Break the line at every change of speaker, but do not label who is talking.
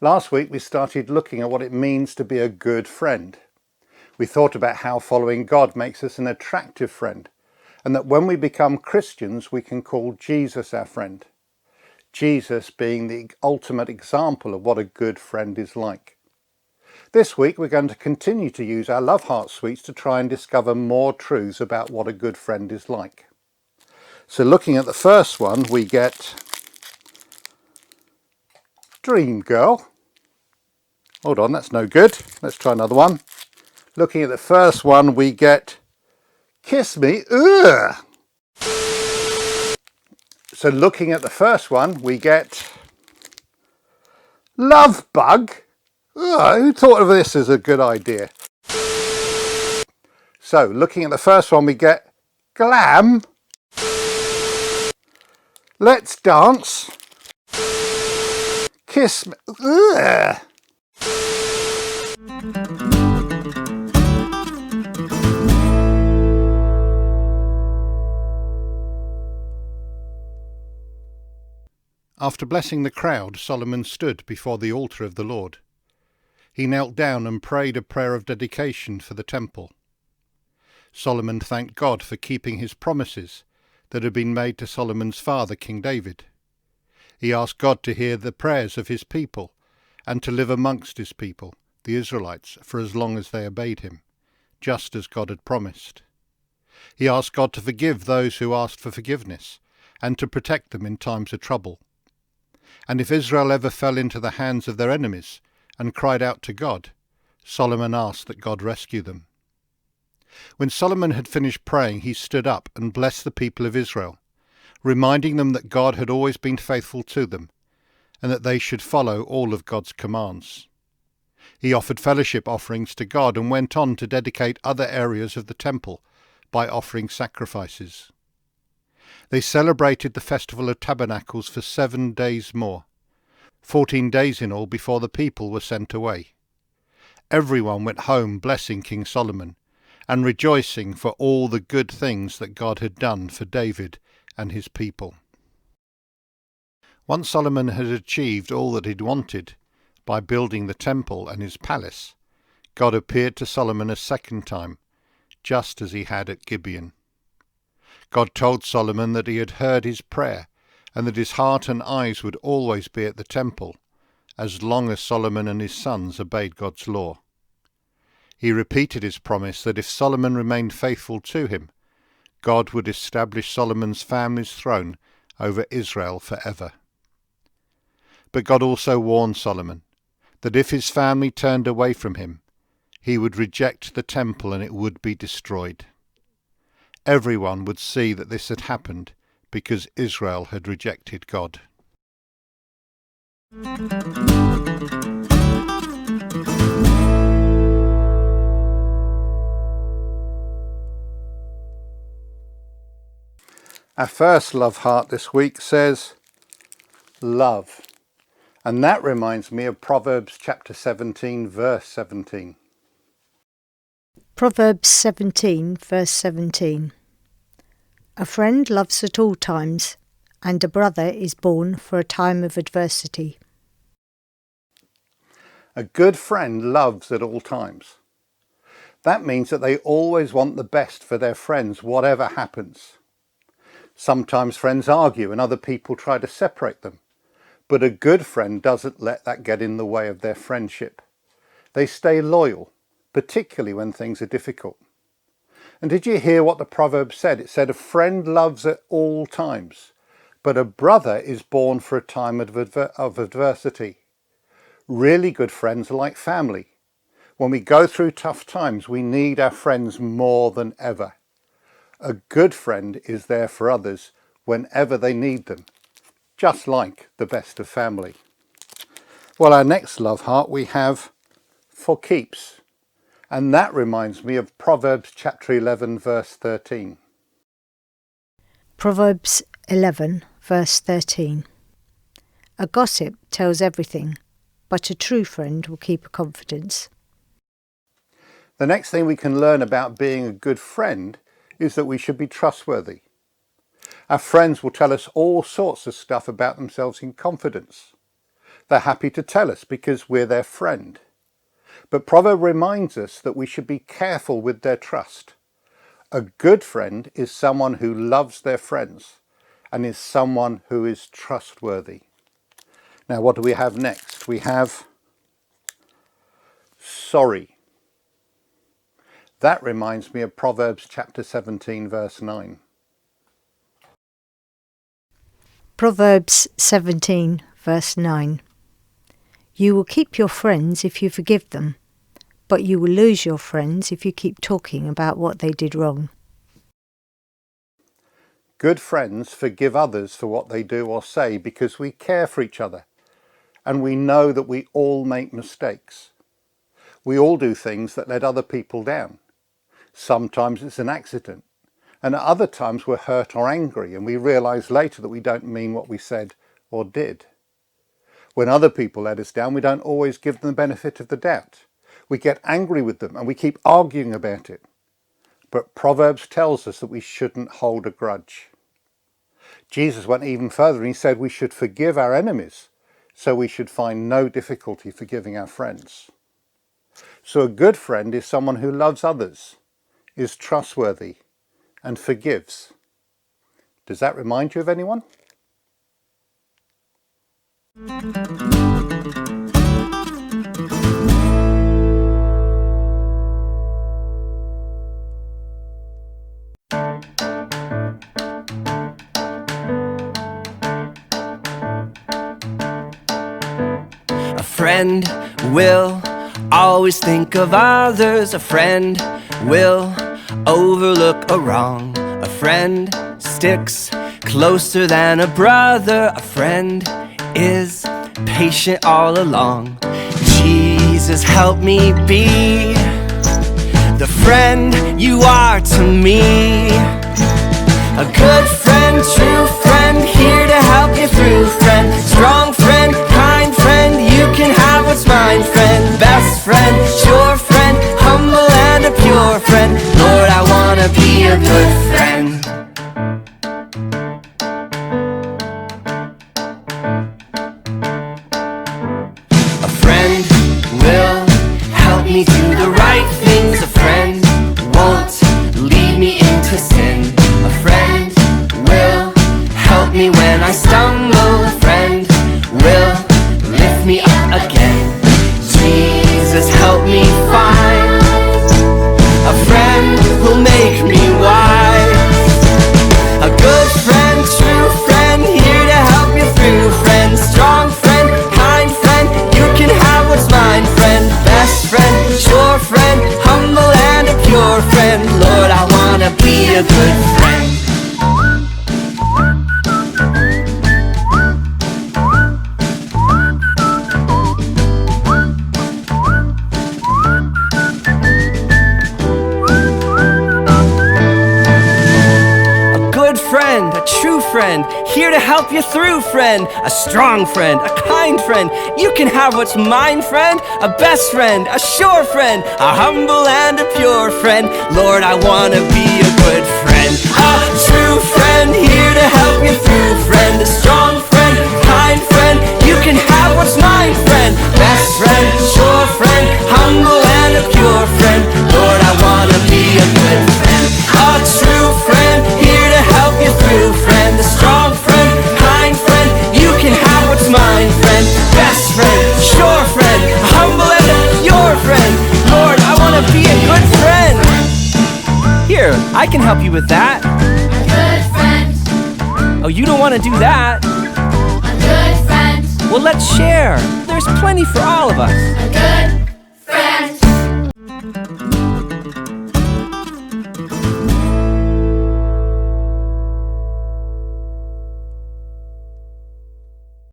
Last week we started looking at what it means to be a good friend. We thought about how following God makes us an attractive friend, and that when we become Christians we can call Jesus our friend. Jesus being the ultimate example of what a good friend is like. This week we're going to continue to use our Love Heart Suites to try and discover more truths about what a good friend is like. So looking at the first one we get Dream Girl. Hold on, that's no good. Let's try another one. Looking at the first one, we get Kiss Me. Ugh. So looking at the first one, we get Love Bug. Ugh, who thought of this as a good idea? So looking at the first one, we get Glam. Let's Dance. Kiss Me. Ugh. After blessing the crowd, Solomon stood before the altar of the Lord. He knelt down and prayed a prayer of dedication for the temple. Solomon thanked God for keeping his promises that had been made to Solomon's father, King David. He asked God to hear the prayers of his people and to live amongst his people, the Israelites, for as long as they obeyed him, just as God had promised. He asked God to forgive those who asked for forgiveness and to protect them in times of trouble. And if Israel ever fell into the hands of their enemies and cried out to God, Solomon asked that God rescue them. When Solomon had finished praying, he stood up and blessed the people of Israel, reminding them that God had always been faithful to them, and that they should follow all of God's commands. He offered fellowship offerings to God and went on to dedicate other areas of the temple by offering sacrifices. They celebrated the Festival of Tabernacles for 7 days more, 14 days in all before the people were sent away. Everyone went home blessing King Solomon and rejoicing for all the good things that God had done for David and his people. Once Solomon had achieved all that he'd wanted by building the temple and his palace, God appeared to Solomon a second time, just as he had at Gibeon. God told Solomon that he had heard his prayer and that his heart and eyes would always be at the temple, as long as Solomon and his sons obeyed God's law. He repeated his promise that if Solomon remained faithful to him, God would establish Solomon's family's throne over Israel forever. But God also warned Solomon that if his family turned away from him, he would reject the temple and it would be destroyed. Everyone would see that this had happened because Israel had rejected God. Our first love heart this week says, love. And that reminds me of Proverbs chapter 17, verse 17.
Proverbs 17, verse 17. A friend loves at all times, and a brother is born for a time of adversity.
A good friend loves at all times. That means that they always want the best for their friends, whatever happens. Sometimes friends argue and other people try to separate them, but a good friend doesn't let that get in the way of their friendship. They stay loyal, particularly when things are difficult. And did you hear what the proverb said? It said, a friend loves at all times, but a brother is born for a time of adversity. Really good friends are like family. When we go through tough times, we need our friends more than ever. A good friend is there for others whenever they need them, just like the best of family. Well, our next love heart we have for keeps. And that reminds me of Proverbs chapter 11, verse 13.
Proverbs 11, verse 13. A gossip tells everything, but a true friend will keep a confidence.
The next thing we can learn about being a good friend is that we should be trustworthy. Our friends will tell us all sorts of stuff about themselves in confidence. They're happy to tell us because we're their friend. But Proverbs reminds us that we should be careful with their trust. A good friend is someone who loves their friends and is someone who is trustworthy. Now, what do we have next? We have sorry. That reminds me of Proverbs chapter 17, verse 9.
Proverbs 17, verse 9. You will keep your friends if you forgive them, but you will lose your friends if you keep talking about what they did wrong.
Good friends forgive others for what they do or say because we care for each other and we know that we all make mistakes. We all do things that let other people down. Sometimes it's an accident, and at other times we're hurt or angry and we realise later that we don't mean what we said or did. When other people let us down, we don't always give them the benefit of the doubt. We get angry with them and we keep arguing about it. But Proverbs tells us that we shouldn't hold a grudge. Jesus went even further and he said we should forgive our enemies, so we should find no difficulty forgiving our friends. So a good friend is someone who loves others, is trustworthy, and forgives. Does that remind you of anyone?
A friend will always think of others. A friend will overlook a wrong. A friend sticks closer than a brother. A friend is patient all along. Jesus, help me be the friend you are to me. A good friend, true friend, here to help you through, friend. Strong friend, kind friend, you can have what's mine, friend. Best friend, sure friend, humble and a pure friend. Lord, I wanna be a good friend. A friend will help me do the right things. A friend won't lead me into sin. A friend will help me when I stumble. A friend will lift me up again. Jesus, help me find a friend who'll make me wise. A good friend, true friend, here to help you through, friend. Strong friend, kind friend, you can have what's mine, friend. Best friend, sure friend, humble and a pure friend. Lord, I wanna be a good friend. Friend, a true friend, here to help you through, friend. A strong friend, a kind friend, you can have what's mine, friend. A best friend, a sure friend, a humble and a pure friend. Lord, I wanna be a good friend. A true friend, here to help you through, friend. A strong friend, kind friend, you can have what's mine, friend. Best friend, sure friend, humble and a pure friend. Lord, I wanna be a good friend. A true friend, here to help you through, friend. A strong friend, kind friend, you can have what's mine, friend. Best friend, sure friend, humble and a pure friend. Lord, I wanna be a good friend. Here, I can help you with that.
A good friend.
Oh, you don't wanna do that?
A good friend.
Well, let's share. There's plenty for all of us.
A good